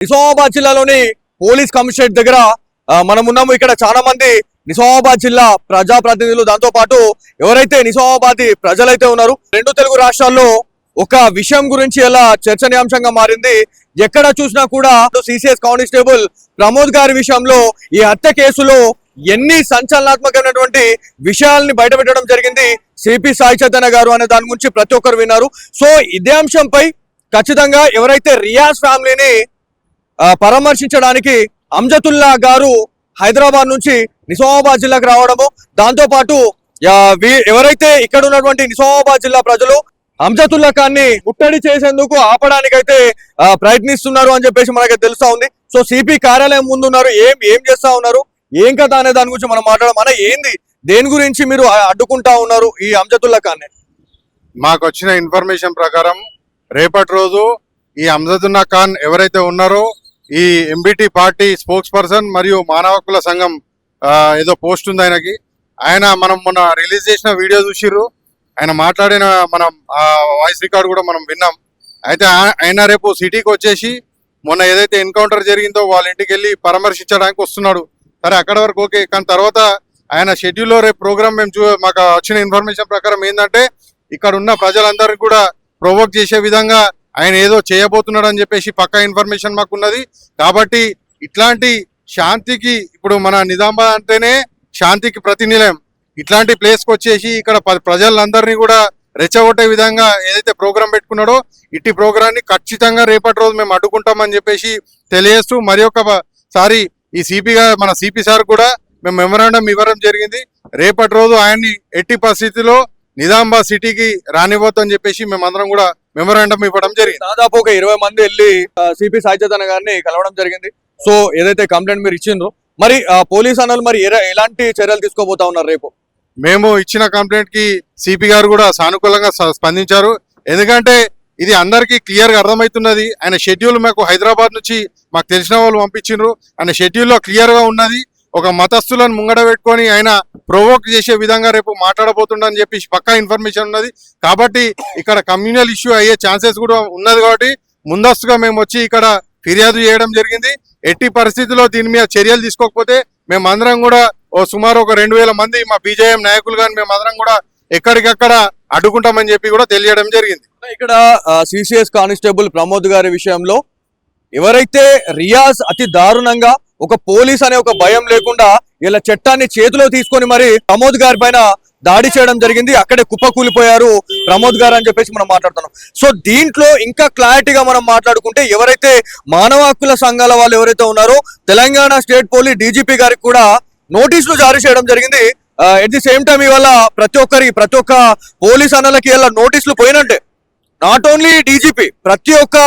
నిజామాబాద్ జిల్లాలోని police commissionerate దగ్గర మనం ఉన్నాము. ఇక్కడ చాలా మంది నిజామాబాద్ జిల్లా ప్రజాప్రతినిధులు, దాంతో పాటు ఎవరైతే నిజామాబాద్ ప్రజలైతే ఉన్నారు, రెండు తెలుగు రాష్ట్రాల్లో ఒక విషయం గురించి ఎలా చర్చనీయాంశంగా మారింది. ఎక్కడ చూసినా కూడా సిసిఎస్ కానిస్టేబుల్ ప్రమోద్ గారి విషయంలో ఈ హత్య కేసులో ఎన్ని సంచలనాత్మకమైనటువంటి విషయాల్ని బయటపెట్టడం జరిగింది సిపి సాయి చైతన్య గారు అనే దాని గురించి ప్రతి ఒక్కరు విన్నారు. సో ఇదే అంశంపై ఖచ్చితంగా ఎవరైతే రియాజ్ ఫ్యామిలీని పరామర్శించడానికి అంజతుల్లా గారు హైదరాబాద్ నుంచి నిజామాబాద్ జిల్లాకు రావడము, దాంతో పాటు ఎవరైతే ఇక్కడ ఉన్నటువంటి నిజామాబాద్ జిల్లా ప్రజలు అంజతుల్లా ఖాన్ని ముట్టడి చేసేందుకు ఆపడానికైతే ప్రయత్నిస్తున్నారు అని చెప్పేసి మనకి తెలుస్తా ఉంది. సో సిపి కార్యాలయం ముందు ఉన్నారు, ఏం చేస్తా ఉన్నారు, ఏం కథ అనే దాని గురించి మనం మాట్లాడడం. ఏంది, దేని గురించి మీరు అడ్డుకుంటా ఉన్నారు ఈ అంజతుల్లా ఖాన్ని? మాకు వచ్చిన ఇన్ఫర్మేషన్ ప్రకారం రేపటి రోజు ఈ అంజతుల్లా ఖాన్ ఎవరైతే ఉన్నారో ఈ ఎంబిటి పార్టీ స్పోక్స్ పర్సన్ మరియు మానవ హక్కుల సంఘం ఏదో పోస్ట్ ఉంది ఆయనకి. ఆయన మనం మొన్న రిలీజ్ చేసిన వీడియో చూసిర్రు, ఆయన మాట్లాడిన మనం వాయిస్ రికార్డ్ కూడా మనం విన్నాం. అయితే ఆయన రేపు సిటీకి వచ్చేసి మొన్న ఏదైతే ఎన్కౌంటర్ జరిగిందో వాళ్ళ ఇంటికి వెళ్ళి పరామర్శించడానికి వస్తున్నాడు. సరే అక్కడ వరకు ఓకే, కానీ తర్వాత ఆయన షెడ్యూల్లో రేపు ప్రోగ్రామ్ మాకు వచ్చిన ఇన్ఫర్మేషన్ ప్రకారం ఏంటంటే ఇక్కడ ఉన్న ప్రజలందరికీ కూడా ప్రొవోక్ చేసే విధంగా ఆయన ఏదో చేయబోతున్నాడు అని చెప్పేసి పక్కా ఇన్ఫర్మేషన్ మాకు ఉన్నది. కాబట్టి ఇట్లాంటి శాంతికి, ఇప్పుడు మన నిజామాబాద్ అంటేనే శాంతికి ప్రతినిలయం, ఇట్లాంటి ప్లేస్కి వచ్చేసి ఇక్కడ ప్రజలందరినీ కూడా రెచ్చగొట్టే విధంగా ఏదైతే ప్రోగ్రాం పెట్టుకున్నాడో ఇట్టి ప్రోగ్రాన్ని ఖచ్చితంగా రేపటి రోజు మేము అడ్డుకుంటామని చెప్పేసి తెలియజేస్తూ మరి ఒకసారి ఈ మన సిపి సార్ కూడా మేము మెమరాండం ఇవ్వడం జరిగింది. రేపటి రోజు ఆయన్ని ఎట్టి పరిస్థితిలో నిజామాబాద్ సిటీకి రానివ్వద్దని చెప్పేసి మేమందరం కూడా మెమరాండం ఇవ్వడం జరిగింది. దాదాపు ఒక 20 మంది వెళ్ళి సిపి సాయి చైతన్య గారిని కలవడం జరిగింది. సో ఏదైతే కంప్లైంట్ మీరు ఇచ్చిండ్రో మరి పోలీస్ అన్నలు మరి ఎలాంటి చర్యలు తీసుకోబోతా ఉన్నారు రేపు? మేము ఇచ్చిన కంప్లైంట్ కి సిపి గారు కూడా సానుకూలంగా స్పందించారు. ఎందుకంటే ఇది అందరికీ క్లియర్ గా అర్థమవుతున్నది. ఆయన షెడ్యూల్ మాకు హైదరాబాద్ నుంచి మాకు తెలిసిన వాళ్ళు పంపించిండ్రు. ఆయన షెడ్యూల్లో క్లియర్ గా ఉన్నది. ఒక మతస్థులను ముంగడ పెట్టుకొని ఆయన ప్రొవోక్ చేసే విధంగా రేపు మాట్లాడబోతుండని చెప్పి పక్కా ఇన్ఫర్మేషన్ ఉన్నది. కాబట్టి ఇక్కడ కమ్యూనల్ ఇష్యూ అయ్యే ఛాన్సెస్ కూడా ఉన్నది. కాబట్టి ముందస్తుగా మేము వచ్చి ఇక్కడ ఫిర్యాదు చేయడం జరిగింది. ఎట్టి పరిస్థితుల్లో దీని మీద చర్యలు తీసుకోకపోతే మేమందరం కూడా సుమారు ఒక 2000 మంది మా బీజేఎం నాయకులు కానీ మేమందరం కూడా ఎక్కడికక్కడ అడ్డుకుంటామని చెప్పి కూడా తెలియడం జరిగింది. ఇక్కడ సిసిఎస్ కానిస్టేబుల్ ప్రమోద్ గారి విషయంలో ఎవరైతే రియాజ్ అతి దారుణంగా ఒక పోలీస్ అనే ఒక భయం లేకుండా ఇలా చట్టాన్ని చేతిలో తీసుకొని మరి ప్రమోద్ గారి పైన దాడి చేయడం జరిగింది. అక్కడే కుప్పకూలిపోయారు ప్రమోద్ గారు అని చెప్పేసి మనం మాట్లాడుతున్నాం. సో దీంట్లో ఇంకా క్లారిటీగా మనం మాట్లాడుకుంటే ఎవరైతే మానవ హక్కుల సంఘాల వాళ్ళు ఎవరైతే ఉన్నారో తెలంగాణ స్టేట్ పోలీస్ డీజీపీ గారికి కూడా నోటీసులు జారీ చేయడం జరిగింది. ఎట్ ది సేమ్ టైం ఇవాళ ప్రతి ఒక్క పోలీస్ అన్నలకి ఇలా నోటీసులు పోయినట్టే, నాట్ ఓన్లీ డీజీపీ, ప్రతి ఒక్క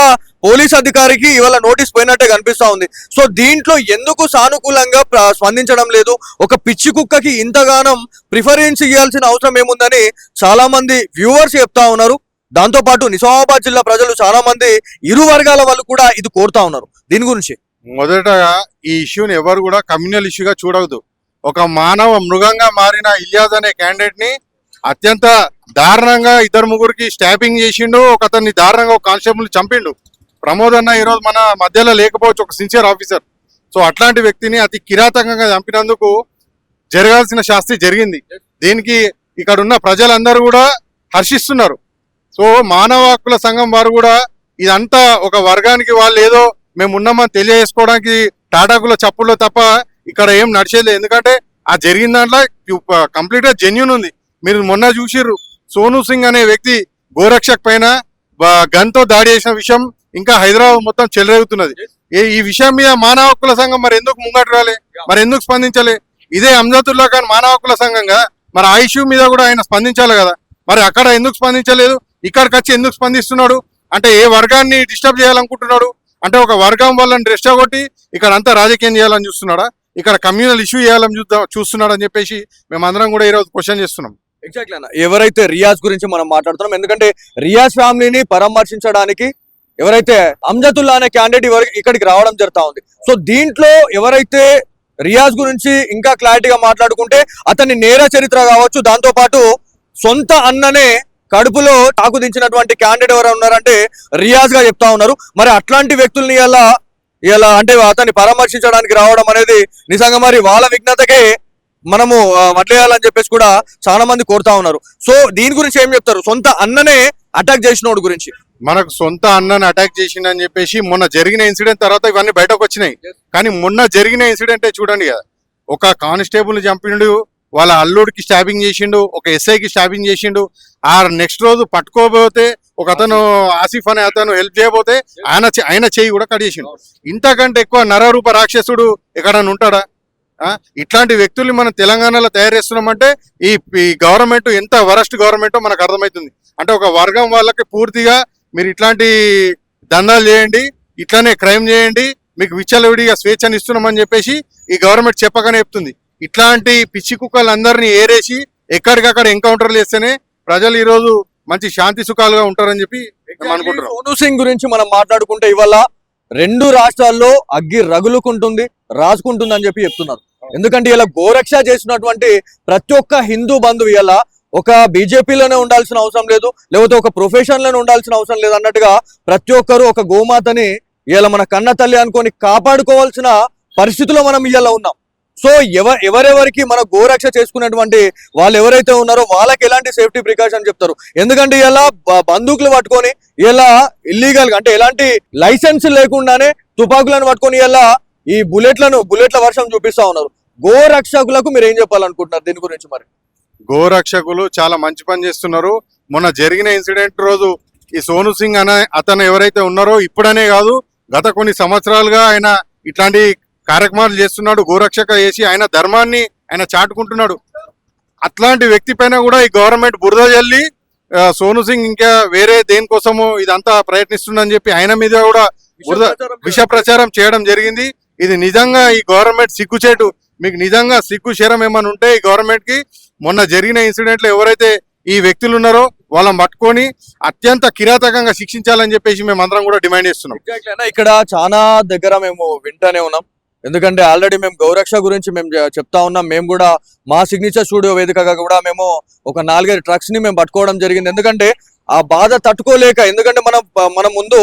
పోలీస్ అధికారికి ఇవాళ నోటీస్ పోయినట్టే కనిపిస్తా ఉంది. సో దీంట్లో ఎందుకు సానుకూలంగా స్పందించడం లేదు? ఒక పిచ్చి కుక్కకి ఇంతగానం ప్రిఫరెన్స్ ఇవ్వాల్సిన అవసరం ఏముందని చాలా మంది వ్యూవర్స్ చెప్తా ఉన్నారు. దాంతో పాటు నిజామాబాద్ జిల్లా ప్రజలు చాలా మంది ఇరు వర్గాల వాళ్ళు కూడా ఇది కోరుతా ఉన్నారు. దీని గురించి మొదటగా ఈ ఇష్యూని ఎవరు కూడా కమ్యూనల్ ఇష్యూగా చూడవద్దు. ఒక మానవ మృగంగా మారిన ఇలియాజ్ అనే క్యాండిడేట్ ని అత్యంత దారుణంగా 2-3కి స్టాపింగ్ చేసిండు. ఒక అతన్ని దారుణంగా ఒక కానిస్టేబుల్ చంపిండు. ప్రమోద్ అన్న ఈరోజు మన మధ్యలో లేకపోవచ్చు, ఒక సిన్సియర్ ఆఫీసర్. సో అట్లాంటి వ్యక్తిని అతి కిరాతకంగా చంపినందుకు జరగాల్సిన శాస్తి జరిగింది. దీనికి ఇక్కడ ఉన్న ప్రజలందరూ కూడా హర్షిస్తున్నారు. సో మానవ హక్కుల సంఘం వారు కూడా ఇదంతా ఒక వర్గానికి వాళ్ళు ఏదో మేము ఉన్నామని తెలియజేసుకోవడానికి టాటాకుల చప్పుల్లో తప్ప ఇక్కడ ఏం నడిచేది. ఎందుకంటే ఆ జరిగిన దాంట్లో కంప్లీట్ గా జెన్యూన్ ఉంది. మీరు మొన్న చూసిర్రు, సోను సింగ్ అనే వ్యక్తి గోరక్షక్ పైన గన్తో దాడి చేసిన విషయం ఇంకా హైదరాబాద్ మొత్తం చెలరేగుతున్నది. ఈ విషయం మీద మానవ హక్కుల సంఘం మరి ఎందుకు ముంగట రాలే, మరి ఎందుకు స్పందించలే? ఇదే అంజతుల్లా ఖాన్ మానవ హక్కుల సంఘంగా మరి ఆ ఇష్యూ మీద కూడా ఆయన స్పందించాలి కదా. మరి అక్కడ ఎందుకు స్పందించలేదు? ఇక్కడికి వచ్చి ఎందుకు స్పందిస్తున్నాడు? అంటే ఏ వర్గాన్ని డిస్టర్బ్ చేయాలనుకుంటున్నాడు? అంటే ఒక వర్గం వాళ్ళని రెచ్చగొట్టి ఇక్కడ అంతా రాజకీయం చేయాలని చూస్తున్నాడా? ఇక్కడ కమ్యూనల్ ఇష్యూ చేయాలని చూస్తున్నాడు అని చెప్పేసి మేమందరం కూడా ఈరోజు క్వశ్చన్ చేస్తున్నాం. ఎగ్జాక్ట్లీ అన్న, ఎవరైతే రియాజ్ గురించి మనం మాట్లాడుతున్నాం, ఎందుకంటే రియాజ్ ఫ్యామిలీని పరామర్శించడానికి ఎవరైతే అంజతుల్లా అనే క్యాండిడేట్ ఇక్కడికి రావడం జరుగుతా ఉంది. సో దీంట్లో ఎవరైతే రియాజ్ గురించి ఇంకా క్లారిటీగా మాట్లాడుకుంటే అతని నేర చరిత్ర కావచ్చు, దాంతో పాటు సొంత అన్ననే కడుపులో తాకు దించినటువంటి క్యాండిడేట్ ఎవరు ఉన్నారంటే రియాజ్ గా చెప్తా ఉన్నారు. మరి అట్లాంటి వ్యక్తుల్ని అలా ఇలా అంటే అతన్ని పరామర్శించడానికి రావడం అనేది నిజంగా మరి వాళ్ళ విఘ్నతకే మనము వదిలేయాలని చెప్పేసి కూడా చాలా మంది కోరుతా ఉన్నారు. సో దీని గురించి ఏం చెప్తారు? సొంత అన్ననే అటాక్ చేసినోడు గురించి. మనకు సొంత అన్నని అటాక్ చేసిండని చెప్పేసి మొన్న జరిగిన ఇన్సిడెంట్ తర్వాత ఇవన్నీ బయటకు వచ్చినాయి. కానీ మొన్న జరిగిన ఇన్సిడెంటే చూడండి కదా, ఒక కానిస్టేబుల్ చంపిండు, వాళ్ళ అల్లుడికి స్టాబింగ్ చేసిండు, ఒక ఎస్ఐకి స్టాబింగ్ చేసిండు. ఆ నెక్స్ట్ రోజు పట్టుకోబోతే ఒక అతను ఆసిఫ్ అనే అతను హెల్ప్ చేయబోతే ఆయన చెయ్యి కూడా కట్ చేసిండు. ఇంతకంటే ఎక్కువ నరరూప రాక్షసుడు ఎక్కడన్నా ఉంటాడా? ఇట్లాంటి వ్యక్తుల్ని మనం తెలంగాణలో తయారు చేస్తున్నామంటే ఈ గవర్నమెంట్ ఎంత వరస్ట్ గవర్నమెంటో మనకు అర్థమవుతుంది. అంటే ఒక వర్గం వాళ్ళకి పూర్తిగా మీరు ఇట్లాంటి దందాలు చేయండి, ఇట్లానే క్రైమ్ చేయండి, మీకు విచ్చలవిడిగా స్వేచ్ఛను ఇస్తున్నామని చెప్పేసి ఈ గవర్నమెంట్ చెప్పగానే చెప్తుంది. ఇట్లాంటి పిచ్చి కుక్కలందరినీ ఏరేసి ఎక్కడికక్కడ ఎన్కౌంటర్లు చేస్తేనే ప్రజలు ఈ రోజు మంచి శాంతి సుఖాలుగా ఉంటారని చెప్పి అనుకుంటున్నాం. సోను సింగ్ గురించి మనం మాట్లాడుకుంటే ఇవాళ 2 రాష్ట్రాల్లో అగ్గి రగులుకుంటుంది, రాసుకుంటుంది అని చెప్పి చెప్తున్నారు. ఎందుకంటే ఇలా గోరక్ష చేసినటువంటి ప్రతి ఒక్క హిందూ బంధువు ఇలా ఒక బీజేపీలోనే ఉండాల్సిన అవసరం లేదు, లేకపోతే ఒక ప్రొఫెషన్ లోనే ఉండాల్సిన అవసరం లేదు అన్నట్టుగా ప్రతి ఒక్కరు ఒక గోమాతని ఇలా మన కన్న తల్లి అనుకొని కాపాడుకోవాల్సిన పరిస్థితిలో మనం ఇలా ఉన్నాం. సో ఎవరెవరికి మన గోరక్ష చేసుకున్నటువంటి వాళ్ళు ఎవరైతే ఉన్నారో వాళ్ళకి ఎలాంటి సేఫ్టీ ప్రికాషన్ చెప్తారు? ఎందుకంటే ఇలా బందూకులు పట్టుకొని ఇలా ఇల్లీగల్ గా అంటే ఎలాంటి లైసెన్స్ లేకుండానే తుపాకులను పట్టుకొని ఇలా ఈ బుల్లెట్ల వర్షం చూపిస్తా ఉన్నారు. గోరక్షకులకు మీరు ఏం చెప్పాలనుకుంటున్నారు దీని గురించి? మరి గోరక్షకులు చాలా మంచి పని చేస్తున్నారు. మొన్న జరిగిన ఇన్సిడెంట్ రోజు ఈ సోను సింగ్ అనే అతను ఎవరైతే ఉన్నారో ఇప్పుడనే కాదు గత కొన్ని సంవత్సరాలుగా ఆయన ఇట్లాంటి కార్యక్రమాలు చేస్తున్నాడు. గోరక్షక చేసి ఆయన ధర్మాన్ని ఆయన చాటుకుంటున్నాడు. అట్లాంటి వ్యక్తి పైన కూడా ఈ గవర్నమెంట్ బురద జల్లి సోను సింగ్ ఇంకా వేరే దేనికోసము ఇదంతా ప్రయత్నిస్తుందని చెప్పి ఆయన మీద కూడా విష ప్రచారం చేయడం జరిగింది. ఇది నిజంగా ఈ గవర్నమెంట్ సిగ్గుచేటు. మీకు నిజంగా సిగ్గు శరం ఏమని ఉంటే ఈ గవర్నమెంట్ కి మొన్న జరిగిన ఇన్సిడెంట్ లో ఎవరైతే ఈ వ్యక్తులు ఉన్నారో వాళ్ళని పట్టుకొని అత్యంత కిరాతకంగా శిక్షించాలని చెప్పేసి మేము అందరం కూడా డిమాండ్ చేస్తున్నాం. ఇక్కడ చాలా దగ్గర మేము వింటానే ఉన్నాం. ఎందుకంటే ఆల్రెడీ మేము గౌరక్ష గురించి మేము చెప్తా ఉన్నాం. మేము కూడా మా సిగ్నేచర్ స్టూడియో వేదికగా కూడా మేము ఒక 4-5 ట్రక్స్ ని మేము పట్టుకోవడం జరిగింది. ఎందుకంటే ఆ బాధ తట్టుకోలేక, ఎందుకంటే మనం ముందు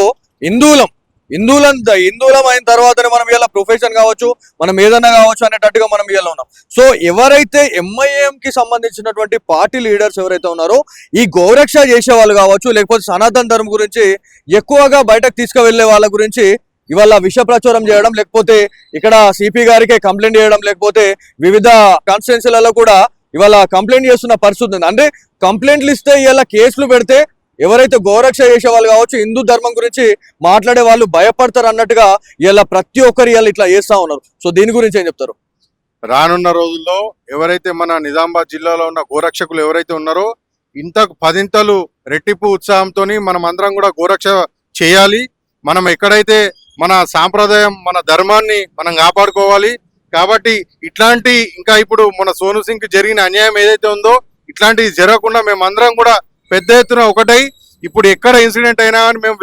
హిందువులం అయిన తర్వాతనే మనం ఇలా ప్రొఫెషన్ కావచ్చు, మనం ఏదైనా కావచ్చు అనేటట్టుగా మనం ఇలా ఉన్నాం. సో ఎవరైతే ఎంఐఎం కి సంబంధించినటువంటి పార్టీ లీడర్స్ ఎవరైతే ఉన్నారో ఈ గోరక్ష చేసే వాళ్ళు కావచ్చు, లేకపోతే సనాతన ధర్మం గురించి ఎక్కువగా బయటకు తీసుకువెళ్లే వాళ్ళ గురించి ఇవాళ విష ప్రచారం చేయడం, లేకపోతే ఇక్కడ సిపి గారికి కంప్లైంట్ చేయడం, లేకపోతే వివిధ కాన్స్టిట్యున్సీలలో కూడా ఇవాళ కంప్లైంట్ చేస్తున్న పరిస్థితి ఉంది. అంటే కంప్లైంట్లు ఇస్తే ఇలా కేసులు పెడితే ఎవరైతే గోరక్ష చేసే వాళ్ళు కావచ్చు, హిందూ ధర్మం గురించి మాట్లాడే వాళ్ళు భయపడతారు అన్నట్టుగా ఇలా ప్రతి ఒక్కరు ఇలా ఇట్లా చేస్తా ఉన్నారు. సో దీని గురించి ఏం చెప్తారు? రానున్న రోజుల్లో ఎవరైతే మన నిజామాబాద్ జిల్లాలో ఉన్న గోరక్షకులు ఎవరైతే ఉన్నారో ఇంతకు 10 రెట్టింపు ఉత్సాహంతో మనం అందరం కూడా గోరక్ష చేయాలి. మనం ఎక్కడైతే మన సాంప్రదాయం, మన ధర్మాన్ని మనం కాపాడుకోవాలి. కాబట్టి ఇట్లాంటి ఇంకా ఇప్పుడు మన సోను సింగ్ జరిగిన అన్యాయం ఏదైతే ఉందో ఇట్లాంటివి జరగకుండా మేము అందరం కూడా పెద్ద ఎత్తున ఒకటై ఇప్పుడు ఎక్కడ ఇన్సిడెంట్ అయినా కానీ మేము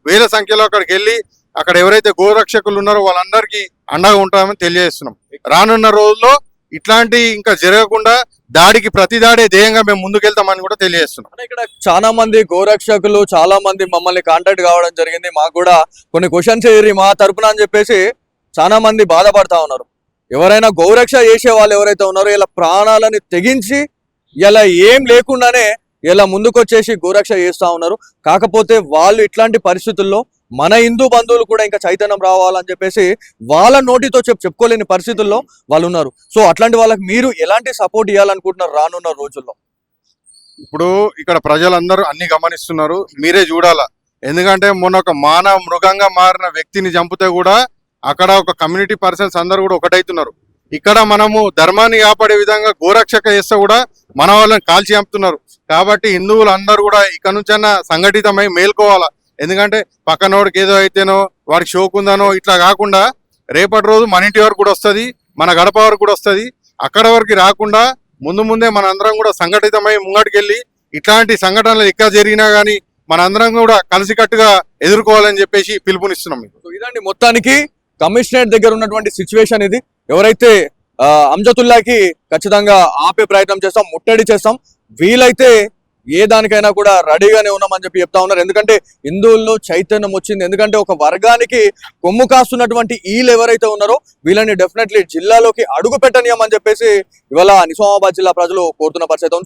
వేల సంఖ్యలో అక్కడికి వెళ్ళి అక్కడ ఎవరైతే గోరక్షకులు ఉన్నారో వాళ్ళందరికీ అండగా ఉంటామని తెలియజేస్తున్నాం. రానున్న రోజుల్లో ఇట్లాంటి ఇంకా జరగకుండా దాడికి ప్రతి దాడే ధ్యేయంగా మేము ముందుకెళ్తామని కూడా తెలియజేస్తున్నాం. ఇక్కడ చాలా మంది గోరక్షకులు చాలా మంది మమ్మల్ని కాంటాక్ట్ కావడం జరిగింది. మాకు కూడా కొన్ని క్వశ్చన్స్ మా తరపున అని చెప్పేసి చాలా మంది బాధపడతా ఉన్నారు. ఎవరైనా గోరక్ష చేసే వాళ్ళు ఎవరైతే ఉన్నారో ఇలా ప్రాణాలని తెగించి ఇలా ఏం లేకుండానే ఇలా ముందుకొచ్చేసి గోరక్ష చేస్తా ఉన్నారు. కాకపోతే వాళ్ళు ఇట్లాంటి పరిస్థితుల్లో మన హిందూ బంధువులు కూడా ఇంకా చైతన్యం రావాలని చెప్పేసి వాళ్ళ నోటితో చెప్పుకోలేని పరిస్థితుల్లో వాళ్ళు ఉన్నారు. సో అట్లాంటి వాళ్ళకి మీరు ఎలాంటి సపోర్ట్ ఇవ్వాలనుకుంటున్నారు రానున్న రోజుల్లో? ఇప్పుడు ఇక్కడ ప్రజలందరూ అన్ని గమనిస్తున్నారు, మీరే చూడాలా. ఎందుకంటే మొన్న ఒక మానవ మృగంగా మారిన వ్యక్తిని చంపితే కూడా అక్కడ ఒక కమ్యూనిటీ పర్సన్స్ అందరూ కూడా ఒకటైతున్నారు. ఇక్కడ మనము ధర్మాన్ని కాపాడే విధంగా గోరక్షక చేస్తే కూడా మన వాళ్ళని కాల్చి చంపుతున్నారు. కాబట్టి హిందువులు అందరూ కూడా ఇక్కడ నుంచన్నా సంఘటితమై మేల్కోవాలా. ఎందుకంటే పక్కనోడికి ఏదో అయితేనో వాడికి షోకుందనో ఇట్లా కాకుండా రేపటి రోజు మన ఇంటి వరకు కూడా వస్తుంది, మన గడప వరకు కూడా వస్తుంది. అక్కడ వరకు రాకుండా ముందే మన అందరం కూడా సంఘటితమై ముంగటికెళ్ళి ఇట్లాంటి సంఘటనలు ఎక్కడ జరిగినా కానీ మన అందరం కూడా కలిసికట్టుగా ఎదుర్కోవాలని చెప్పేసి పిలుపునిస్తున్నాం. ఇదండి మొత్తానికి కమిషనరేట్ దగ్గర ఉన్నటువంటి సిచ్యువేషన్ ఇది. ఎవరైతే అంజతుల్లాకి ఖచ్చితంగా ఆపే ప్రయత్నం చేస్తాం, ముట్టడి చేస్తాం. వీలైతే ఏ దానికైనా కూడా రెడీగానే ఉన్నామని చెప్పి చెప్తా ఉన్నారు. ఎందుకంటే హిందువుల్లో చైతన్యం వచ్చింది. ఎందుకంటే ఒక వర్గానికి కొమ్ము కాస్తున్నటువంటి వీళ్ళు ఎవరైతే ఉన్నారో వీళ్ళని డెఫినెట్లీ జిల్లాలోకి అడుగు పెట్టనీయమని చెప్పేసి ఇవాళ నిజామాబాద్ జిల్లా ప్రజలు కోరుతున్న పరిస్థితి ఉంది.